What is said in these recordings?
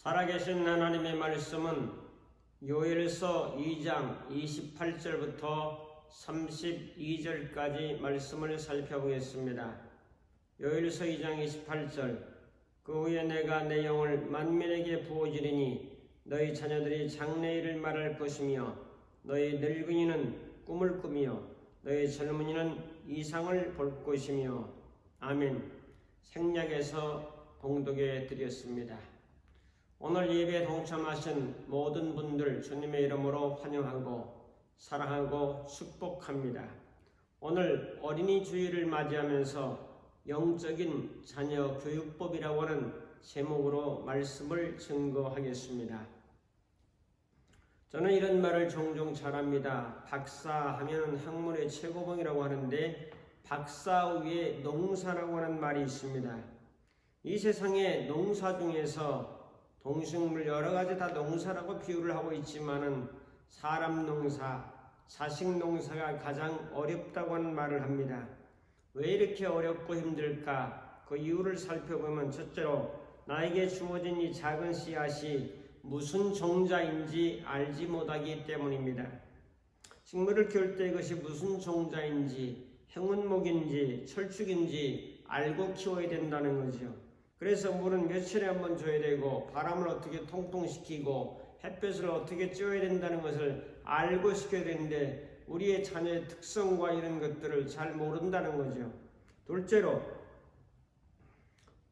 살아계신 하나님의 말씀은 요엘서 2장 28절부터 32절까지 말씀을 살펴보겠습니다. 요엘서 2장 28절 그 후에 내가 내 영을 만민에게 부어주리니 너희 자녀들이 장래일을 말할 것이며 너희 늙은이는 꿈을 꾸며 너희 젊은이는 이상을 볼 것이며 아멘. 생략해서 봉독해 드렸습니다. 오늘 예배에 동참하신 모든 분들 주님의 이름으로 환영하고 사랑하고 축복합니다. 오늘 어린이 주일을 맞이하면서 영적인 자녀 교육법이라고 하는 제목으로 말씀을 증거하겠습니다. 저는 이런 말을 종종 잘합니다. 박사하면 학문의 최고봉이라고 하는데 박사 위에 농사라고 하는 말이 있습니다. 이 세상에 농사 중에서 동식물 여러 가지 다 농사라고 비유를 하고 있지만은 사람 농사, 자식 농사가 가장 어렵다고 하는 말을 합니다. 왜 이렇게 어렵고 힘들까? 그 이유를 살펴보면 첫째로 나에게 주어진 이 작은 씨앗이 무슨 종자인지 알지 못하기 때문입니다. 식물을 키울 때 이것이 무슨 종자인지 행운목인지 철쭉인지 알고 키워야 된다는 거죠. 그래서 물은 며칠에 한 번 줘야 되고 바람을 어떻게 통통시키고 햇볕을 어떻게 쬐어야 된다는 것을 알고 시켜야 되는데 우리의 자녀의 특성과 이런 것들을 잘 모른다는 거죠. 둘째로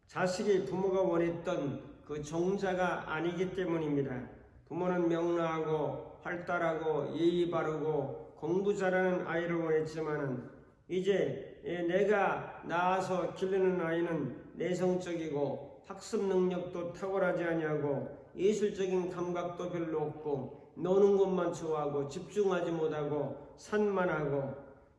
자식이 부모가 원했던 그 종자가 아니기 때문입니다. 부모는 명랑하고 활달하고 예의 바르고 공부 잘하는 아이를 원했지만은 이제 내가 낳아서 기르는 아이는 내성적이고 학습 능력도 탁월하지 아니하고 예술적인 감각도 별로 없고 노는 것만 좋아하고 집중하지 못하고 산만하고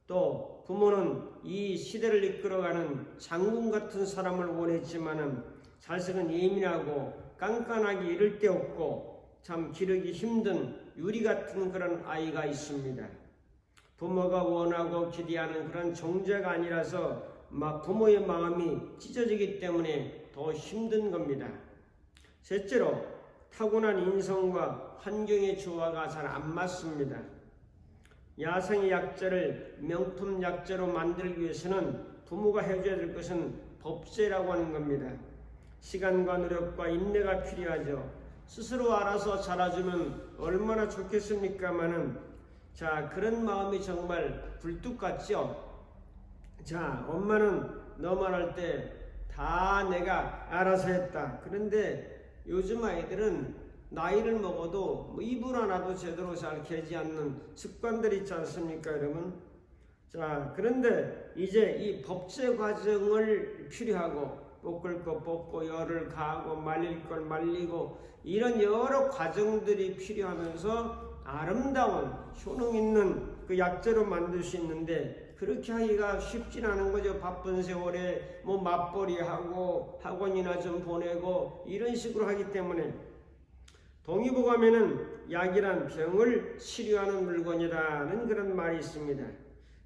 또 부모는 이 시대를 이끌어가는 장군 같은 사람을 원했지만은 자식은 예민하고 깐깐하기 이를 데 없고 참 기르기 힘든 유리 같은 그런 아이가 있습니다. 부모가 원하고 기대하는 그런 종자가 아니라서 부모의 마음이 찢어지기 때문에 더 힘든 겁니다. 셋째로 타고난 인성과 환경의 조화가 잘 안 맞습니다. 야생의 약재를 명품 약재로 만들기 위해서는 부모가 해줘야 될 것은 법제라고 하는 겁니다. 시간과 노력과 인내가 필요하죠. 스스로 알아서 자라주면 얼마나 좋겠습니까마는 자, 그런 마음이 정말 굴뚝 같죠? 자, 엄마는 너만 할 때 다 내가 알아서 했다. 그런데 요즘 아이들은 나이를 먹어도 이불 하나도 제대로 잘 개지 않는 습관들이 있지 않습니까, 여러분? 자, 그런데 이제 이 법제 과정을 필요하고 볶을 거 볶고 열을 가하고 말릴 걸 말리고 이런 여러 과정들이 필요하면서 아름다운 효능 있는 그 약재로 만들 수 있는데 그렇게 하기가 쉽진 않은 거죠. 바쁜 세월에 맞벌이 하고 학원이나 좀 보내고 이런 식으로 하기 때문에 동의보감에는 약이란 병을 치료하는 물건이라는 그런 말이 있습니다.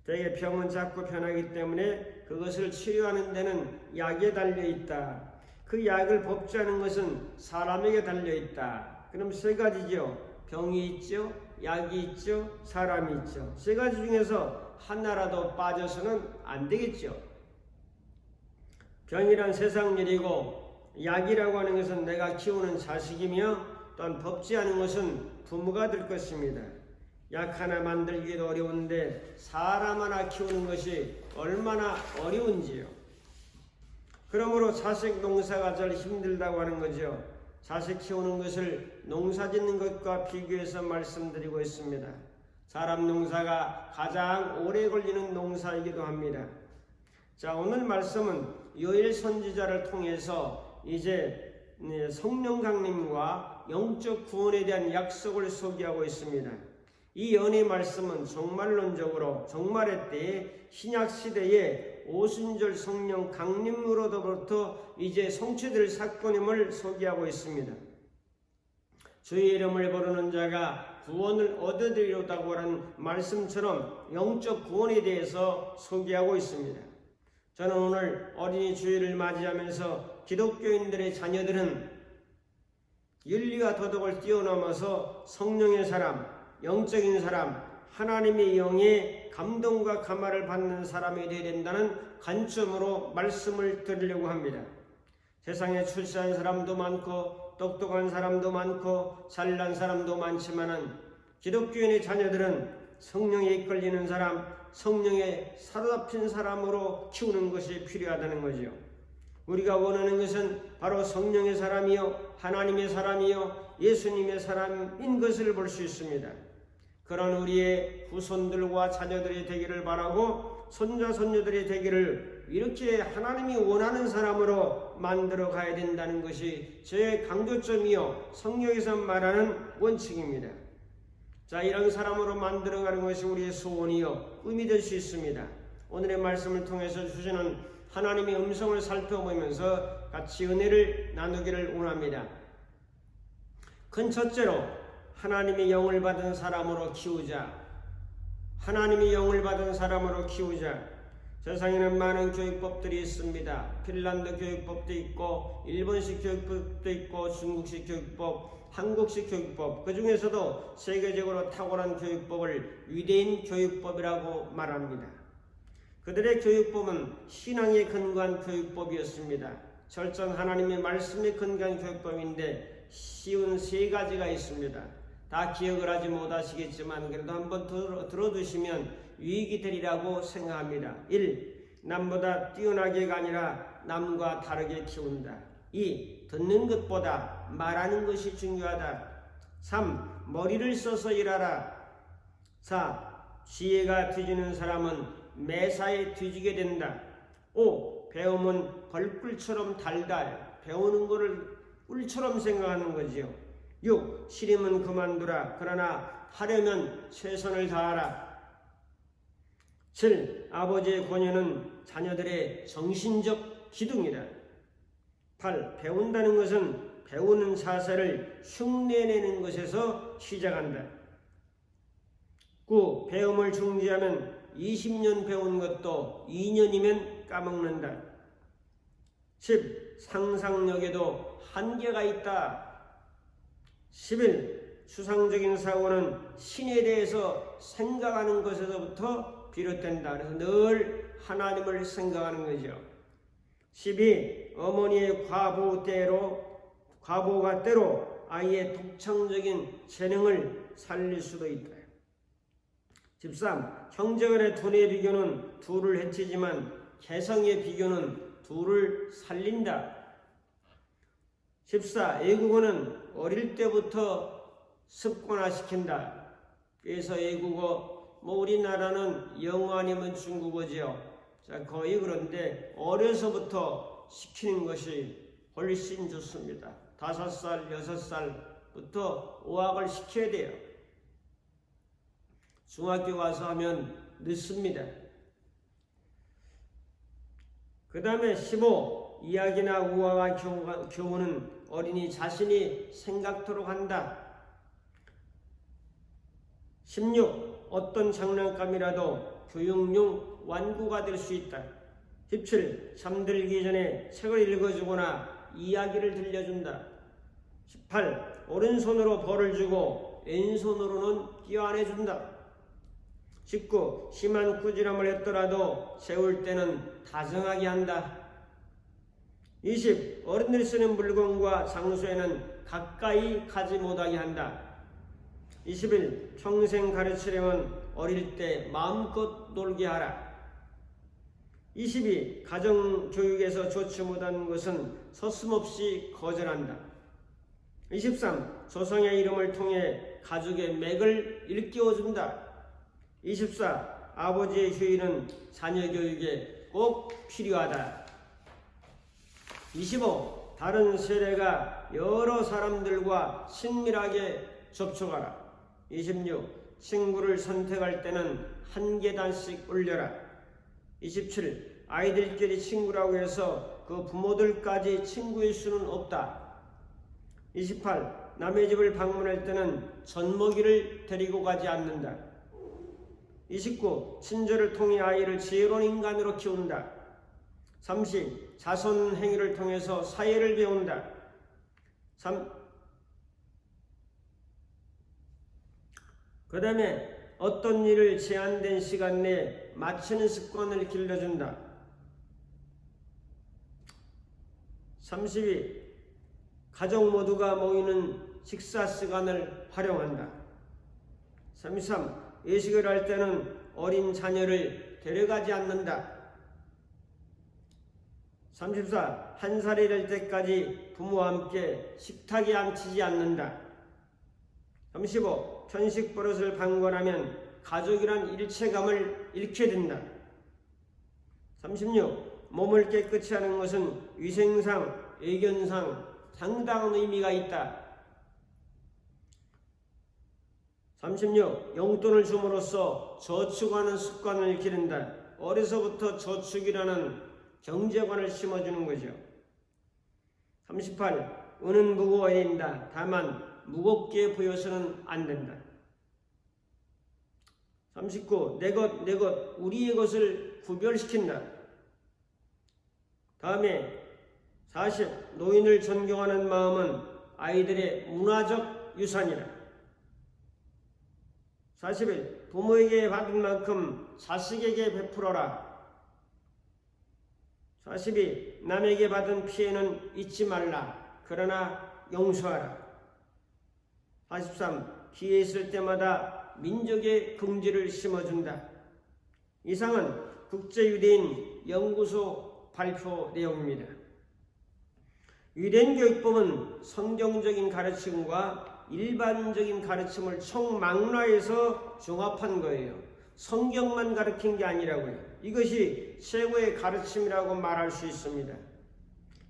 대개 병은 자꾸 변하기 때문에 그것을 치료하는 데는 약에 달려있다. 그 약을 법제하는 것은 사람에게 달려있다. 그럼 세 가지죠. 병이 있죠, 약이 있죠, 사람이 있죠. 세 가지 중에서 하나라도 빠져서는 안 되겠죠. 병이란 세상 일이고 약이라고 하는 것은 내가 키우는 자식이며 또한 법제하는 것은 부모가 될 것입니다. 약 하나 만들기도 어려운데 사람 하나 키우는 것이 얼마나 어려운지요. 그러므로 자식 농사가 잘 힘들다고 하는 거죠. 자식 키우는 것을 농사 짓는 것과 비교해서 말씀드리고 있습니다. 사람 농사가 가장 오래 걸리는 농사이기도 합니다. 자, 오늘 말씀은 요엘 선지자를 통해서 이제 성령 강림과 영적 구원에 대한 약속을 소개하고 있습니다. 이 연의 말씀은 종말론적으로 종말의 때에 신약 시대에 오순절 성령 강림으로부터 이제 성취될 사건임을 소개하고 있습니다. 주의 이름을 부르는 자가 구원을 얻으리로다고 하는 말씀처럼 영적 구원에 대해서 소개하고 있습니다. 저는 오늘 어린이 주일을 맞이하면서 기독교인들의 자녀들은 윤리와 도덕을 뛰어넘어서 성령의 사람, 영적인 사람, 하나님의 영의 감동과 감화를 받는 사람이 되어야 된다는 관점으로 말씀을 드리려고 합니다. 세상에 출세한 사람도 많고 똑똑한 사람도 많고 잘난 사람도 많지만은 기독교인의 자녀들은 성령에 이끌리는 사람, 성령에 사로잡힌 사람으로 키우는 것이 필요하다는 거죠. 우리가 원하는 것은 바로 성령의 사람이요, 하나님의 사람이요, 예수님의 사람인 것을 볼 수 있습니다. 그런 우리의 후손들과 자녀들이 되기를 바라고 손자 손녀들이 되기를 이렇게 하나님이 원하는 사람으로 만들어 가야 된다는 것이 저의 강조점이요, 성경에서 말하는 원칙입니다. 자, 이런 사람으로 만들어가는 것이 우리의 소원이요, 꿈이 될 수 있습니다. 오늘의 말씀을 통해서 주시는 하나님의 음성을 살펴보면서 같이 은혜를 나누기를 원합니다. 큰 첫째로 하나님의 영을 받은 사람으로 키우자. 하나님의 영을 받은 사람으로 키우자. 세상에는 많은 교육법들이 있습니다. 핀란드 교육법도 있고 일본식 교육법도 있고 중국식 교육법, 한국식 교육법, 그 중에서도 세계적으로 탁월한 교육법을 유대인 교육법이라고 말합니다. 그들의 교육법은 신앙에 근거한 교육법이었습니다. 철저한 하나님의 말씀에 근거한 교육법인데 쉬운 3가지가 있습니다. 다 기억을 하지 못하시겠지만 그래도 한번 들어두시면 유익이 되리라고 생각합니다. 1. 남보다 뛰어나게가 아니라 남과 다르게 키운다. 2. 듣는 것보다 말하는 것이 중요하다. 3. 머리를 써서 일하라. 4. 지혜가 뒤지는 사람은 매사에 뒤지게 된다. 5. 배움은 벌꿀처럼 달다. 배우는 것을 꿀처럼 생각하는 거지요. 6. 시림은 그만두라. 그러나 하려면 최선을 다하라. 7. 아버지의 권유는 자녀들의 정신적 기둥이다. 8. 배운다는 것은 배우는 자세를 흉내내는 것에서 시작한다. 9. 배움을 중지하면 20년 배운 것도 2년이면 까먹는다. 10. 상상력에도 한계가 있다. 11. 추상적인 사고는 신에 대해서 생각하는 것에서부터 비롯된다. 그래서 늘 하나님을 생각하는 거죠. 12. 어머니의 과보가 때로 아이의 독창적인 재능을 살릴 수도 있다. 13. 형제간의 돈의 비교는 둘을 해치지만 개성의 비교는 둘을 살린다. 14. 외국어는 어릴 때부터 습관화시킨다. 그래서 외국어, 우리나라는 영어 아니면 중국어죠. 자, 거의 그런데 어려서부터 시키는 것이 훨씬 좋습니다. 5살, 6살부터 어학을 시켜야 돼요. 중학교 가서 하면 늦습니다. 그 다음에 15. 이야기나 우화와 교훈은 어린이 자신이 생각토록 한다. 16. 어떤 장난감이라도 교육용 완구가 될 수 있다. 17. 잠들기 전에 책을 읽어주거나 이야기를 들려준다. 18. 오른손으로 벌을 주고 왼손으로는 끼워안아준다. 19. 심한 꾸지람을 했더라도 세울 때는 다정하게 한다. 20. 어른들이 쓰는 물건과 장소에는 가까이 가지 못하게 한다. 21. 평생 가르치려면 어릴 때 마음껏 놀게 하라. 22. 가정교육에서 좋지 못한 것은 서슴없이 거절한다. 23. 조상의 이름을 통해 가족의 맥을 일깨워준다. 24. 아버지의 휴일은 자녀 교육에 꼭 필요하다. 25. 다른 세대가 여러 사람들과 친밀하게 접촉하라. 26. 친구를 선택할 때는 한 계단씩 올려라. 27. 아이들끼리 친구라고 해서 그 부모들까지 친구일 수는 없다. 28. 남의 집을 방문할 때는 젖먹이를 데리고 가지 않는다. 29. 친절을 통해 아이를 지혜로운 인간으로 키운다. 30. 자선 행위를 통해서 사회를 배운다. 그 다음에 어떤 일을 제한된 시간 내에 마치는 습관을 길러준다. 32. 가족 모두가 모이는 식사 시간을 활용한다. 33. 외식을 할 때는 어린 자녀를 데려가지 않는다. 34. 한 살이 될 때까지 부모와 함께 식탁에 앉히지 않는다. 35. 편식 버릇을 방관하면 가족이란 일체감을 잃게 된다. 36. 몸을 깨끗이 하는 것은 위생상, 의견상 상당한 의미가 있다. 36. 용돈을 줌으로써 저축하는 습관을 기른다. 어려서부터 저축이라는 경제관을 심어주는 거죠. 38. 은은 무거워야 된다. 다만 무겁게 보여서는 안 된다. 39. 내 것, 우리의 것을 구별시킨다. 다음에 40. 노인을 존경하는 마음은 아이들의 문화적 유산이다. 41. 부모에게 받은 만큼 자식에게 베풀어라. 42. 남에게 받은 피해는 잊지 말라. 그러나 용서하라. 43. 기회 있을 때마다 민족의 긍지를 심어준다. 이상은 국제유대인 연구소 발표 내용입니다. 유대인 교육법은 성경적인 가르침과 일반적인 가르침을 총망라해서 종합한 거예요. 성경만 가르친 게 아니라고요. 이것이 최고의 가르침이라고 말할 수 있습니다.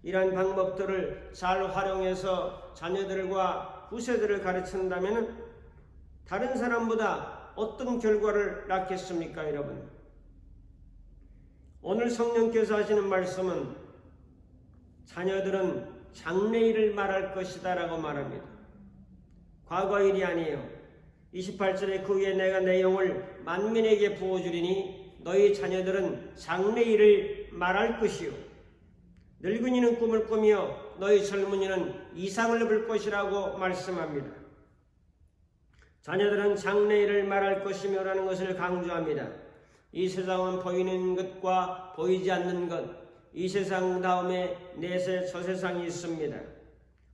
이러한 방법들을 잘 활용해서 자녀들과 후세들을 가르친다면 다른 사람보다 어떤 결과를 낳겠습니까, 여러분? 오늘 성령께서 하시는 말씀은 자녀들은 장래일을 말할 것이다 라고 말합니다. 과거일이 아니에요. 28절에 그 후에 내가 내 영을 만민에게 부어주리니 너희 자녀들은 장래일을 말할 것이요 늙은이는 꿈을 꾸며 너희 젊은이는 이상을 볼 것이라고 말씀합니다. 자녀들은 장래일을 말할 것이며 라는 것을 강조합니다. 이 세상은 보이는 것과 보이지 않는 것, 이 세상 다음에 내세 저 세상이 있습니다.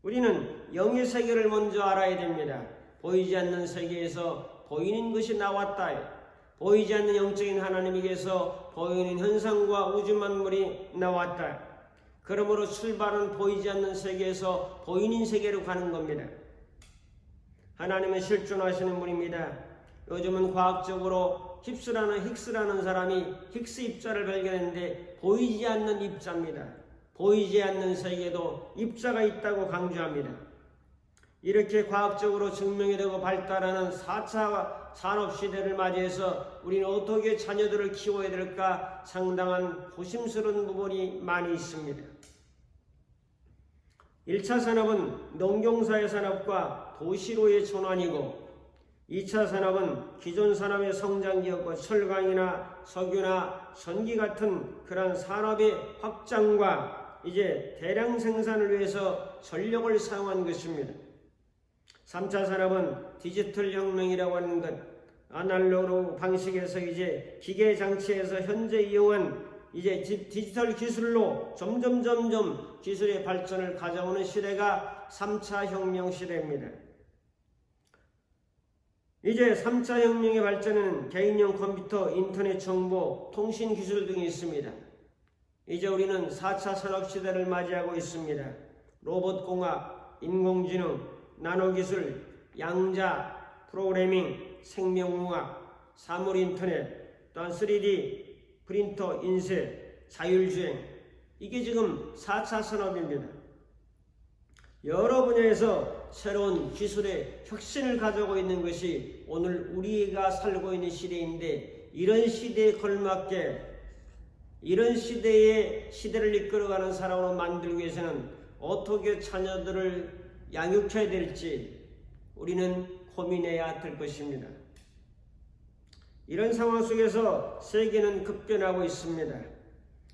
우리는 영의 세계를 먼저 알아야 됩니다. 보이지 않는 세계에서 보이는 것이 나왔다. 보이지 않는 영적인 하나님에게서 보이는 현상과 우주 만물이 나왔다. 그러므로 출발은 보이지 않는 세계에서 보이는 세계로 가는 겁니다. 하나님은 실존하시는 분입니다. 요즘은 과학적으로 힉스라는 사람이 힉스 입자를 발견했는데 보이지 않는 입자입니다. 보이지 않는 세계에도 입자가 있다고 강조합니다. 이렇게 과학적으로 증명이 되고 발달하는 4차 산업시대를 맞이해서 우리는 어떻게 자녀들을 키워야 될까 상당한 조심스러운 부분이 많이 있습니다. 1차 산업은 농경사의 산업과 도시로의 전환이고 2차 산업은 기존 산업의 성장기였고 철강이나 석유나 전기 같은 그런 산업의 확장과 이제 대량 생산을 위해서 전력을 사용한 것입니다. 3차 산업은 디지털 혁명이라고 하는 것, 아날로그 방식에서 이제 기계 장치에서 현재 이용한 이제 디지털 기술로 점점 기술의 발전을 가져오는 시대가 3차 혁명 시대입니다. 이제 3차 혁명의 발전은 개인용 컴퓨터, 인터넷 정보, 통신 기술 등이 있습니다. 이제 우리는 4차 산업 시대를 맞이하고 있습니다. 로봇공학, 인공지능, 나노기술, 양자, 프로그래밍, 생명공학, 사물인터넷, 또한 3D 프린터, 인쇄, 자율주행, 이게 지금 4차 산업입니다. 여러 분야에서 새로운 기술의 혁신을 가져오고 있는 것이 오늘 우리가 살고 있는 시대인데, 이런 시대에 걸맞게 이런 시대를 이끌어가는 사람으로 만들기 위해서는 어떻게 자녀들을 양육해야 될지 우리는 고민해야 될 것입니다. 이런 상황 속에서 세계는 급변하고 있습니다.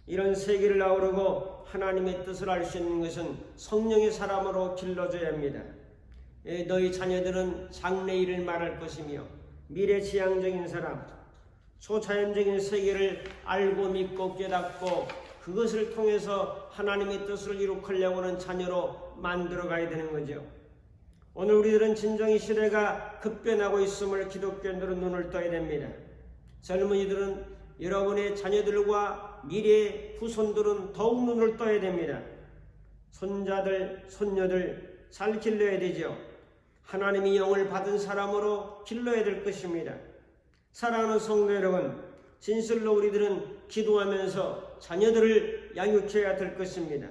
이런 세계를 아우르고 하나님의 뜻을 알 수 있는 것은 성령의 사람으로 길러져야 합니다. 너희 자녀들은 장래일을 말할 것이며 미래지향적인 사람, 초자연적인 세계를 알고 믿고 깨닫고 그것을 통해서 하나님의 뜻을 이룩하려고 하는 자녀로 만들어가야 되는 거죠. 오늘 우리들은 진정이 시대가 급변하고 있음을 기독교인들은 눈을 떠야 됩니다. 젊은이들은 여러분의 자녀들과 미래의 후손들은 더욱 눈을 떠야 됩니다. 손자들, 손녀들 잘 길러야 되죠. 하나님의 영을 받은 사람으로 길러야 될 것입니다. 사랑하는 성도 여러분, 진실로 우리들은 기도하면서 자녀들을 양육해야 될 것입니다.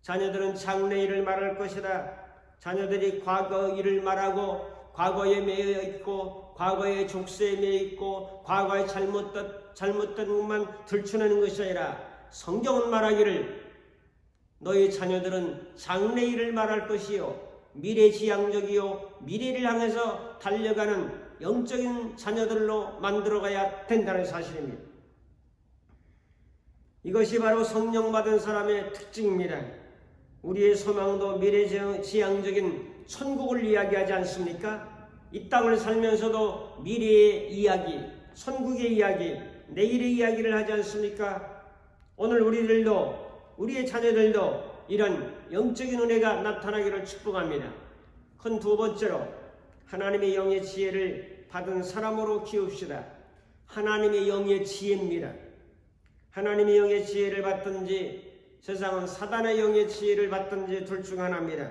자녀들은 장래 일을 말할 것이다. 자녀들이 과거 일을 말하고 과거에 매여 있고 과거의 족쇄에 매여 있고 과거의 잘못된 것만 들춰내는 것이 아니라 성경은 말하기를 너희 자녀들은 장래 일을 말할 것이요 미래지향적이요 미래를 향해서 달려가는 영적인 자녀들로 만들어가야 된다는 사실입니다. 이것이 바로 성령 받은 사람의 특징입니다. 우리의 소망도 미래지향적인 천국을 이야기하지 않습니까? 이 땅을 살면서도 미래의 이야기, 천국의 이야기, 내일의 이야기를 하지 않습니까? 오늘 우리의 자녀들도 이런 영적인 은혜가 나타나기를 축복합니다. 큰 두 번째로 하나님의 영의 지혜를 받은 사람으로 키웁시다. 하나님의 영의 지혜입니다. 하나님의 영의 지혜를 받든지 세상은 사단의 영의 지혜를 받든지 둘 중 하나입니다.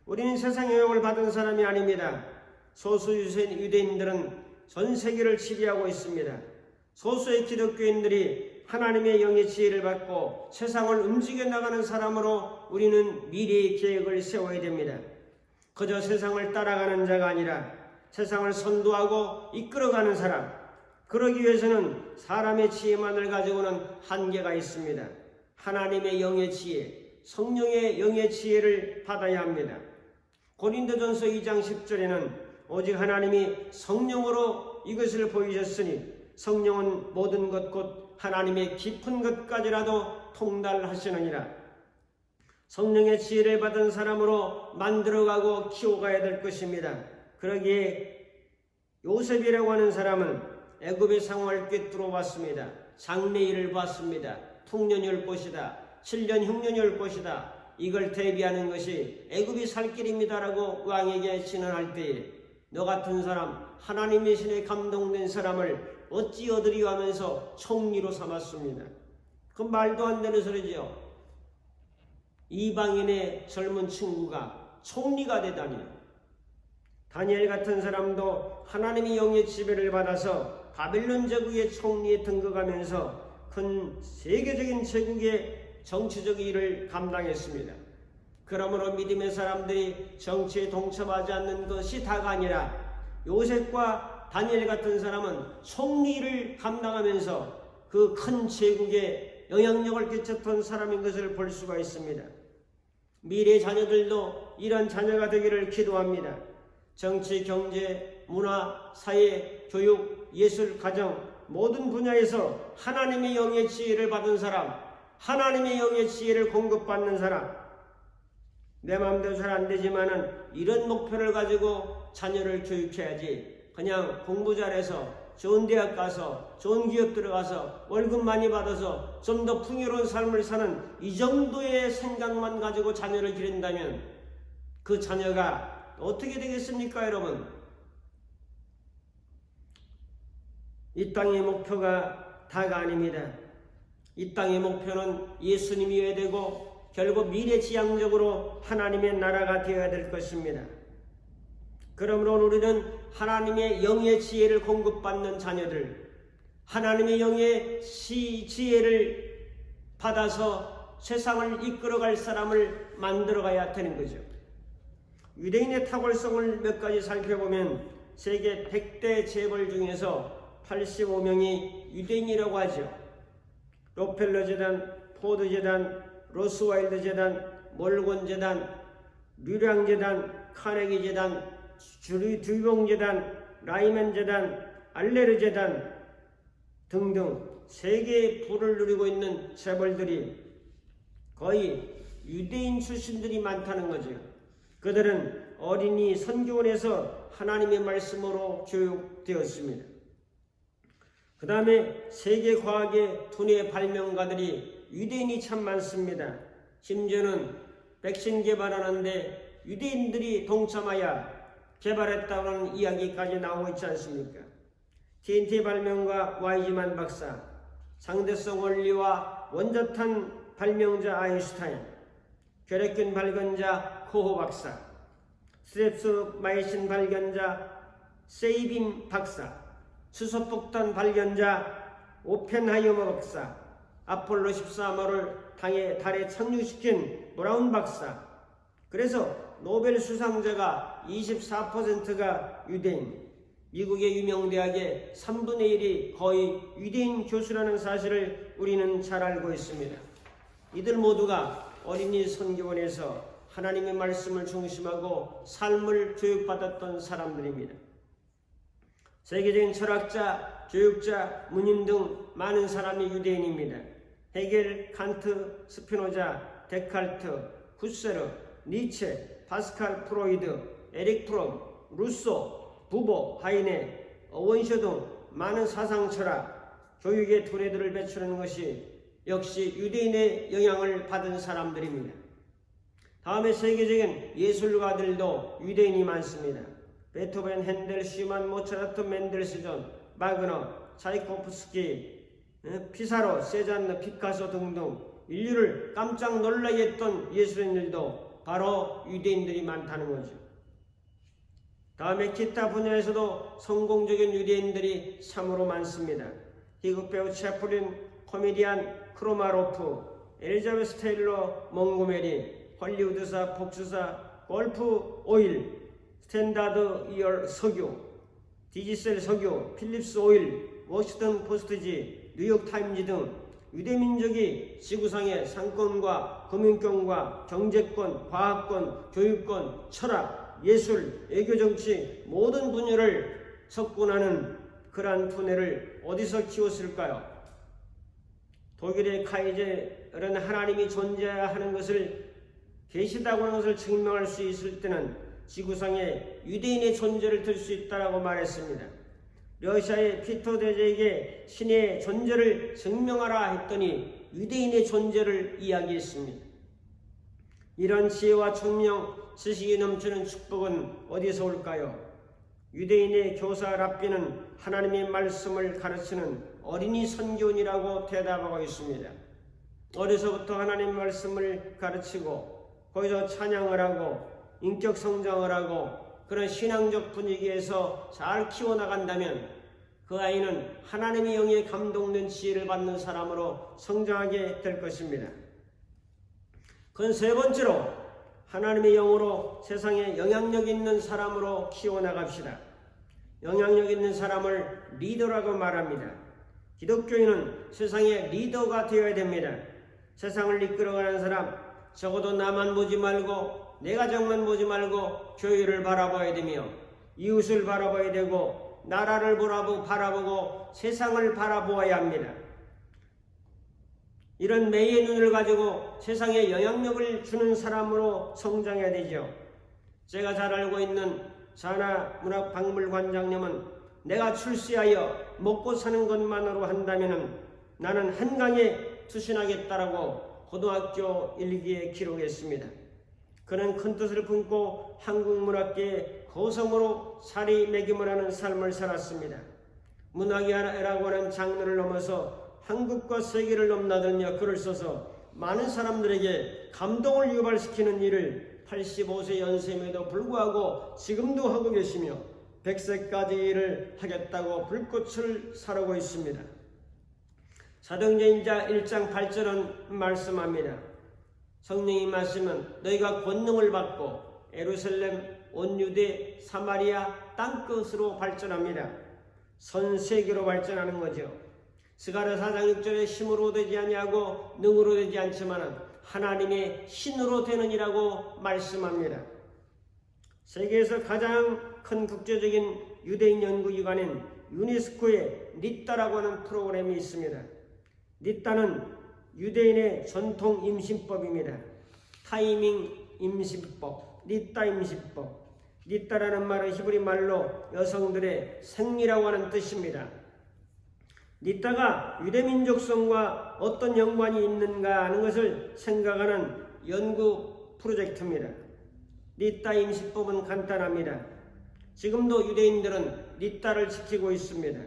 우리는 세상의 영을 받은 사람이 아닙니다. 소수 유대인들은 전 세계를 지배하고 있습니다. 소수의 기독교인들이 하나님의 영의 지혜를 받고 세상을 움직여 나가는 사람으로 우리는 미래의 계획을 세워야 됩니다. 그저 세상을 따라가는 자가 아니라 세상을 선도하고 이끌어가는 사람, 그러기 위해서는 사람의 지혜만을 가지고는 한계가 있습니다. 하나님의 영의 지혜, 성령의 영의 지혜를 받아야 합니다. 고린도전서 2장 10절에는 오직 하나님이 성령으로 이것을 보이셨으니 성령은 모든 것 곧 하나님의 깊은 것까지라도 통달하시느니라. 성령의 지혜를 받은 사람으로 만들어가고 키워가야 될 것입니다. 그러기에 요셉이라고 하는 사람은 애굽의 상황을 꿰뚫어 봤습니다. 장래일을 봤습니다. 풍년이 올 것이다. 7년 흉년이 올 것이다. 이걸 대비하는 것이 애굽이 살 길입니다라고 왕에게 진언할 때에 너 같은 사람, 하나님의 신에 감동된 사람을 어찌 얻으리요 하면서 총리로 삼았습니다. 그 말도 안 되는 소리죠. 이방인의 젊은 친구가 총리가 되다니. 다니엘 같은 사람도 하나님의 영의 지배를 받아서 바벨론 제국의 총리에 등극하면서 큰 세계적인 제국의 정치적 일을 감당했습니다. 그러므로 믿음의 사람들이 정치에 동참하지 않는 것이 다가 아니라 요셉과 다니엘 같은 사람은 총리를 감당하면서 그 큰 제국에 영향력을 끼쳤던 사람인 것을 볼 수가 있습니다. 미래 자녀들도 이런 자녀가 되기를 기도합니다. 정치, 경제, 문화, 사회, 교육, 예술, 가정 모든 분야에서 하나님의 영의 지혜를 받은 사람, 하나님의 영의 지혜를 공급받는 사람, 내 마음대로 잘 안 되지만은 이런 목표를 가지고 자녀를 교육해야지 그냥 공부 잘해서 좋은 대학 가서 좋은 기업 들어가서 월급 많이 받아서 좀 더 풍요로운 삶을 사는 이 정도의 생각만 가지고 자녀를 기른다면 그 자녀가 어떻게 되겠습니까, 여러분? 이 땅의 목표가 다가 아닙니다. 이 땅의 목표는 예수님이어야 되고 결국 미래지향적으로 하나님의 나라가 되어야 될 것입니다. 그러므로 우리는 하나님의 영의 지혜를 공급받는 자녀들, 하나님의 영의 지혜를 받아서 세상을 이끌어갈 사람을 만들어가야 되는 거죠. 유대인의 탁월성을 몇 가지 살펴보면 세계 100대 재벌 중에서 85명이 유대인이라고 하죠. 록펠러 재단, 포드 재단, 로스와일드 재단, 몰건 재단, 류량 재단, 카네기 재단, 듀봉 재단, 라이맨 재단, 알레르 재단 등등 세계의 부를 누리고 있는 재벌들이 거의 유대인 출신들이 많다는 거죠. 그들은 어린이 선교원에서 하나님의 말씀으로 교육되었습니다. 그 다음에 세계 과학의 두뇌 발명가들이 유대인이 참 많습니다. 심지어는 백신 개발하는데 유대인들이 동참하여 개발했다는 이야기까지 나오고 있지 않습니까? TNT 발명가 와이즈만 박사, 상대성 원리와 원자탄 발명자 아인슈타인, 결핵균 발견자 코호 박사, 스트랩스마이신 발견자 세이빈 박사, 수소폭탄 발견자 오펜하이머 박사, 아폴로 13호를 달에 착륙시킨 브라운 박사. 그래서 노벨 수상자가 24%가 유대인, 미국의 유명 대학의 3분의 1이 거의 유대인 교수라는 사실을 우리는 잘 알고 있습니다. 이들 모두가 어린이 선교원에서 하나님의 말씀을 중심하고 삶을 교육받았던 사람들입니다. 세계적인 철학자, 교육자, 문인 등 많은 사람이 유대인입니다. 헤겔, 칸트, 스피노자, 데칼트, 후세르, 니체, 파스칼 프로이드, 에릭 프롬, 루소, 부보, 하이네, 어원쇼 등 많은 사상 철학, 교육의 두뇌들을 배출하는 것이 역시 유대인의 영향을 받은 사람들입니다. 다음에 세계적인 예술가들도 유대인이 많습니다. 베토벤, 핸델, 슈만, 모차르트, 멘델스존, 바그너, 차이코프스키, 피사로, 세잔느, 피카소 등등 인류를 깜짝 놀라게 했던 예술인들도 바로 유대인들이 많다는 거죠. 다음에 기타 분야에서도 성공적인 유대인들이 참으로 많습니다. 희극 배우 채플린, 코미디안 크로마로프, 엘리자베스 테일러 몽고메리, 헐리우드사, 복수사, 골프 오일, 스탠다드 이어 석유, 디지셀 석유, 필립스 오일, 워싱턴 포스트지, 뉴욕타임즈 등 유대민족이 지구상의 상권과 금융권과 경제권, 과학권, 교육권, 철학, 예술, 외교정치 모든 분야를 석권하는 그러한 두뇌를 어디서 키웠을까요? 독일의 카이제르는 하나님이 존재하는 것을 계시다고 하는 것을 증명할 수 있을 때는 지구상에 유대인의 존재를 들 수 있다고 말했습니다. 러시아의 피터 대제에게 신의 존재를 증명하라 했더니 유대인의 존재를 이야기했습니다. 이런 지혜와 총명, 지식이 넘치는 축복은 어디서 올까요? 유대인의 교사 랍비는 하나님의 말씀을 가르치는 어린이 선교원이라고 대답하고 있습니다. 어려서부터 하나님의 말씀을 가르치고 거기서 찬양을 하고 인격 성장을 하고 그런 신앙적 분위기에서 잘 키워나간다면 그 아이는 하나님의 영에 감동된 지혜를 받는 사람으로 성장하게 될 것입니다. 그건 세 번째로 하나님의 영으로 세상에 영향력 있는 사람으로 키워나갑시다. 영향력 있는 사람을 리더라고 말합니다. 기독교인은 세상의 리더가 되어야 됩니다. 세상을 이끌어가는 사람, 적어도 나만 보지 말고 내 가정만 보지 말고 교회를 바라봐야 되며 이웃을 바라봐야 되고 나라를 바라보고 세상을 바라보아야 합니다. 이런 매의 눈을 가지고 세상에 영향력을 주는 사람으로 성장해야 되죠. 제가 잘 알고 있는 자나문화박물관장님은 내가 출세하여 먹고 사는 것만으로 한다면 나는 한강에 투신하겠다라고 고등학교 일기에 기록했습니다. 그는 큰 뜻을 품고 한국문학계의 거성으로 사리매김을 하는 삶을 살았습니다. 문학이라고 하는 장르를 넘어서 한국과 세계를 넘나들며 글을 써서 많은 사람들에게 감동을 유발시키는 일을 85세 연세임에도 불구하고 지금도 하고 계시며 100세까지 일을 하겠다고 불꽃을 사르고 있습니다. 사도행전 1장 8절은 말씀합니다. 성령이 말씀은 너희가 권능을 받고 예루살렘, 온 유대, 사마리아 땅끝으로 발전합니다. 전 세계로 발전하는 거죠. 스가랴 4장 6절에 힘으로 되지 아니하고 능으로 되지 않지만 하나님의 신으로 되느니라고 말씀합니다. 세계에서 가장 큰 국제적인 유대인 연구기관인 유네스코의 니따라고 하는 프로그램이 있습니다. 니따는 유대인의 전통 임신법입니다. 타이밍 임신법, 니따 임신법, 니따라는 말은 히브리 말로 여성들의 생리라고 하는 뜻입니다. 니따가 유대민족성과 어떤 연관이 있는가 하는 것을 생각하는 연구 프로젝트입니다. 니따 임신법은 간단합니다. 지금도 유대인들은 니따를 지키고 있습니다.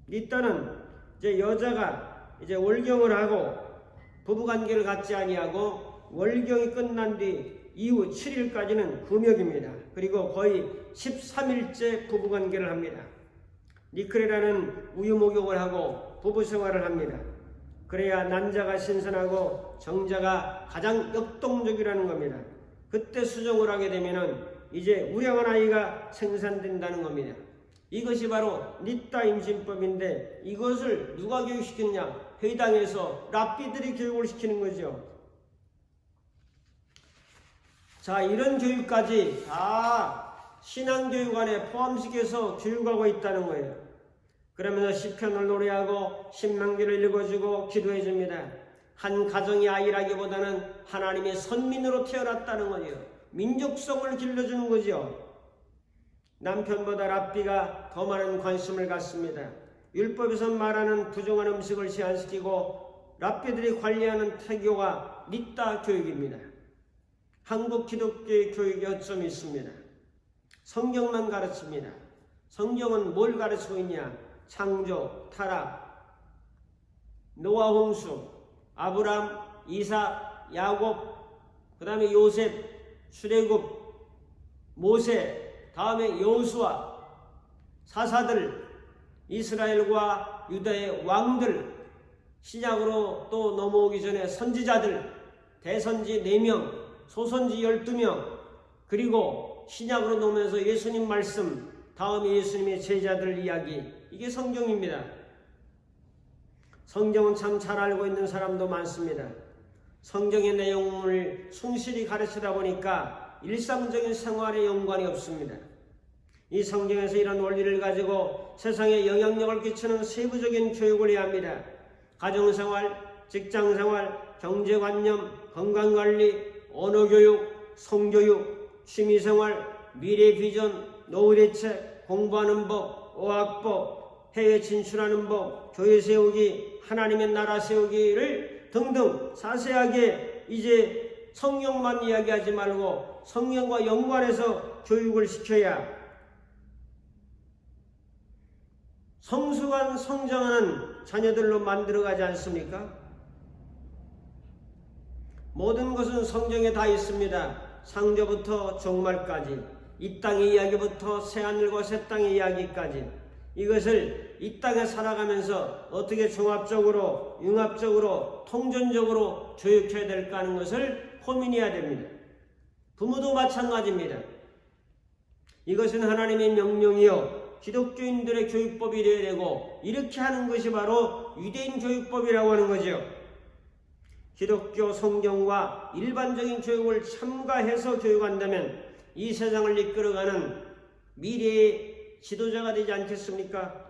니따는 이제 여자가 이제 월경을 하고 부부관계를 갖지 아니하고 월경이 끝난 뒤 이후 7일까지는 금욕입니다. 그리고 거의 13일째 부부관계를 합니다. 니크레라는 우유목욕을 하고 부부생활을 합니다. 그래야 난자가 신선하고 정자가 가장 역동적이라는 겁니다. 그때 수정을 하게 되면은 이제 우량한 아이가 생산된다는 겁니다. 이것이 바로 니따 임신법인데 이것을 누가 교육시켰냐? 회당에서 랍비들이 교육을 시키는 거죠. 자, 이런 교육까지 다 신앙교육 안에 포함시켜서 교육하고 있다는 거예요. 그러면서 시편을 노래하고 신명기를 읽어주고 기도해줍니다. 한 가정의 아이라기보다는 하나님의 선민으로 태어났다는 거예요. 민족성을 길러주는 거죠. 남편보다 랍비가 더 많은 관심을 갖습니다. 율법에서 말하는 부정한 음식을 제한시키고 랍비들이 관리하는 태교가 니따 교육입니다. 한국 기독교의 교육에 허점이 있습니다. 성경만 가르칩니다. 성경은 뭘 가르치고 있냐? 창조, 타락, 노아 홍수, 아브람, 이삭, 야곱, 그 다음에 요셉, 출애굽, 모세, 다음에 여호수아, 사사들, 이스라엘과 유다의 왕들, 신약으로 또 넘어오기 전에 선지자들, 대선지 4명, 소선지 12명, 그리고 신약으로 넘어오면서 예수님 말씀, 다음에 예수님의 제자들 이야기, 이게 성경입니다. 성경은 참 잘 알고 있는 사람도 많습니다. 성경의 내용을 충실히 가르치다 보니까 일상적인 생활에 연관이 없습니다. 이 성경에서 이런 원리를 가지고 세상에 영향력을 끼치는 세부적인 교육을 해야 합니다. 가정생활, 직장생활, 경제관념, 건강관리, 언어교육, 성교육, 취미생활, 미래비전, 노후대책, 공부하는 법, 어학법, 해외 진출하는 법, 교회 세우기, 하나님의 나라 세우기를 등등 자세하게 이제 성경만 이야기하지 말고 성경과 연관해서 교육을 시켜야 성숙한 성장하는 자녀들로 만들어가지 않습니까? 모든 것은 성경에 다 있습니다. 창조부터 종말까지, 이 땅의 이야기부터 새하늘과 새 땅의 이야기까지, 이것을 이 땅에 살아가면서 어떻게 종합적으로, 융합적으로, 통전적으로 교육해야 될까 하는 것을 고민해야 됩니다. 부모도 마찬가지입니다. 이것은 하나님의 명령이요 기독교인들의 교육법이 되어야 되고, 이렇게 하는 것이 바로 유대인 교육법이라고 하는 거죠. 기독교 성경과 일반적인 교육을 첨가해서 교육한다면 이 세상을 이끌어가는 미래의 지도자가 되지 않겠습니까?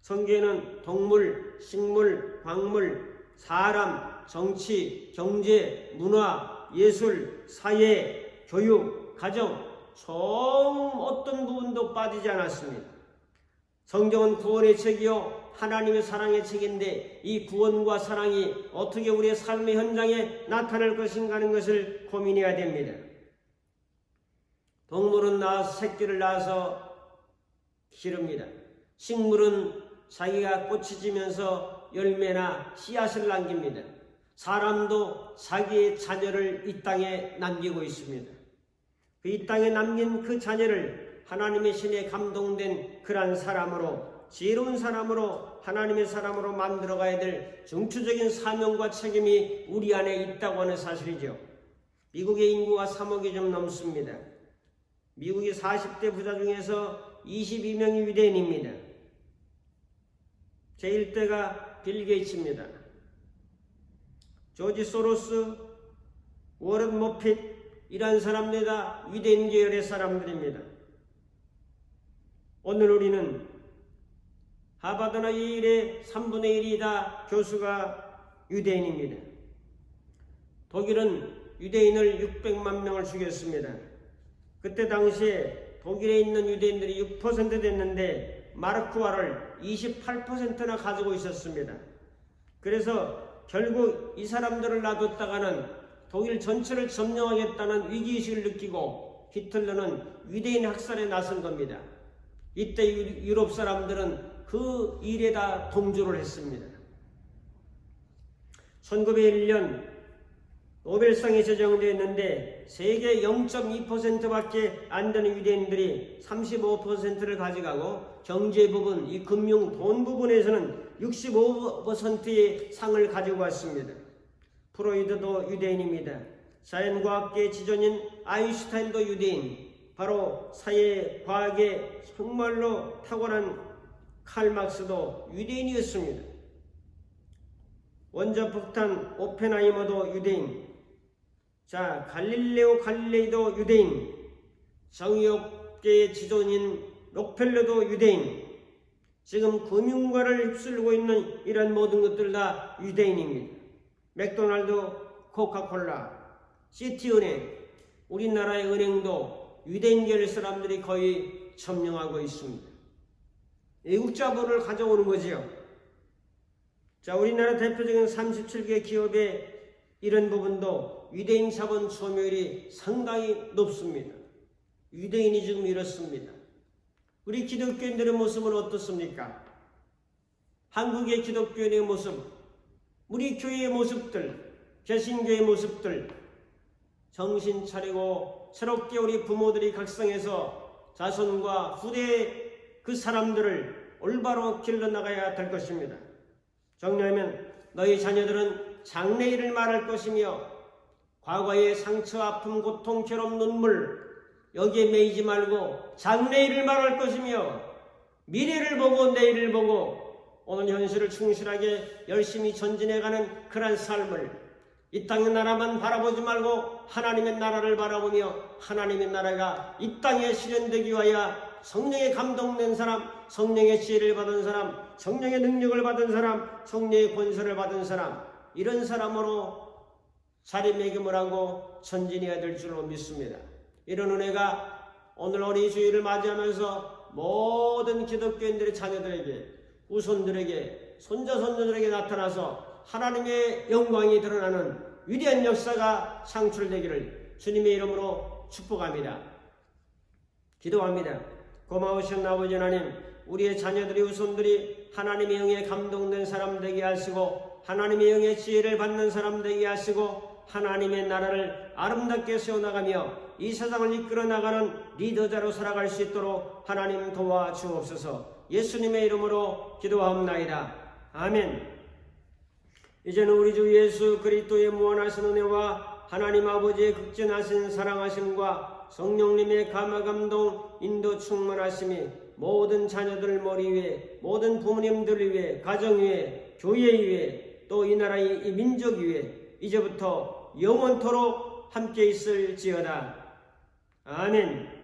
성경에는 동물, 식물, 광물, 사람, 정치, 경제, 문화, 예술, 사회, 교육, 가정, 총 어떤 부분도 빠지지 않았습니다. 성경은 구원의 책이요 하나님의 사랑의 책인데 이 구원과 사랑이 어떻게 우리의 삶의 현장에 나타날 것인가 하는 것을 고민해야 됩니다. 동물은 새끼를 낳아서 기릅니다. 식물은 자기가 꽃이 지면서 열매나 씨앗을 남깁니다. 사람도 자기의 자녀를 이 땅에 남기고 있습니다. 이 땅에 남긴 그 자녀를 하나님의 신에 감동된 그러한 사람으로, 지혜로운 사람으로, 하나님의 사람으로 만들어가야 될 중추적인 사명과 책임이 우리 안에 있다고 하는 사실이죠. 미국의 인구가 3억이 좀 넘습니다. 미국의 40대 부자 중에서 22명이 유대인입니다. 제1대가 빌 게이츠입니다. 조지 소로스, 워런 머핏, 이러한 사람들이 다 유대인 계열의 사람들입니다. 오늘 우리는 하버드나 예일의 3분의 1이 다 교수가 유대인입니다. 독일은 유대인을 600만 명을 죽였습니다. 그때 당시에 독일에 있는 유대인들이 6% 됐는데 마르크화를 28%나 가지고 있었습니다. 그래서 결국 이 사람들을 놔뒀다가는 독일 전체를 점령하겠다는 위기의식을 느끼고 히틀러는 유대인 학살에 나선 겁니다. 이때 유럽 사람들은 그 일에다 동조를 했습니다. 1901년 노벨상이 제정되었는데 세계 0.2%밖에 안 되는 유대인들이 35%를 가져가고 경제 부분, 이 금융, 돈 부분에서는 65%의 상을 가지고 왔습니다. 프로이드도 유대인입니다. 자연과학계의 지존인 아인슈타인도 유대인, 바로 사회과학에 정말로 탁월한 칼막스도 유대인이었습니다. 원자폭탄 오펜하이머도 유대인, 자 갈릴레오 갈릴레이도 유대인, 정의업계의 지존인 록펠러도 유대인, 지금 금융가를 휩쓸고 있는 이런 모든 것들 다 유대인입니다. 맥도날드, 코카콜라, 시티은행, 우리나라의 은행도 유대인계열 사람들이 거의 점령하고 있습니다. 외국 자본을 가져오는 거지요. 자, 우리나라 대표적인 37개 기업의 이런 부분도 유대인 자본 점유율이 상당히 높습니다. 유대인이 지금 이렇습니다. 우리 기독교인들의 모습은 어떻습니까? 한국의 기독교인의 모습, 우리 교회의 모습들, 개신교의 모습들, 정신 차리고 새롭게 우리 부모들이 각성해서 자손과 후대의 그 사람들을 올바로 길러나가야 될 것입니다. 정리하면 너희 자녀들은 장래일을 말할 것이며 과거의 상처, 아픔, 고통, 괴로움, 눈물 여기에 매이지 말고 장래일을 말할 것이며 미래를 보고 내일을 보고 오늘 현실을 충실하게 열심히 전진해가는 그런 삶을, 이 땅의 나라만 바라보지 말고 하나님의 나라를 바라보며 하나님의 나라가 이 땅에 실현되기 위하여 성령의 감동된 사람, 성령의 지혜를 받은 사람, 성령의 능력을 받은 사람, 성령의 권세를 받은 사람, 이런 사람으로 자리매김을 하고 전진해야 될 줄로 믿습니다. 이런 은혜가 오늘 어린이 주일을 맞이하면서 모든 기독교인들의 자녀들에게, 후손들에게, 손자 손녀들에게 나타나서 하나님의 영광이 드러나는 위대한 역사가 창출되기를 주님의 이름으로 축복합니다. 기도합니다. 고마우신 아버지 하나님, 우리의 자녀들이, 후손들이 하나님의 영에 감동된 사람 되게 하시고 하나님의 영의 지혜를 받는 사람 되게 하시고 하나님의 나라를 아름답게 세워나가며 이 세상을 이끌어 나가는 리더자로 살아갈 수 있도록 하나님 도와주옵소서. 예수님의 이름으로 기도하옵나이다. 아멘. 이제는 우리 주 예수 그리스도의 무한하신 은혜와 하나님 아버지의 극진하신 사랑하심과 성령님의 감화 감동 인도 충만하심이 모든 자녀들 머리 위에, 모든 부모님들 위에, 가정 위에, 교회 위에, 또 이 나라의 이 민족 위에 이제부터 영원토록 함께 있을지어다. 아멘.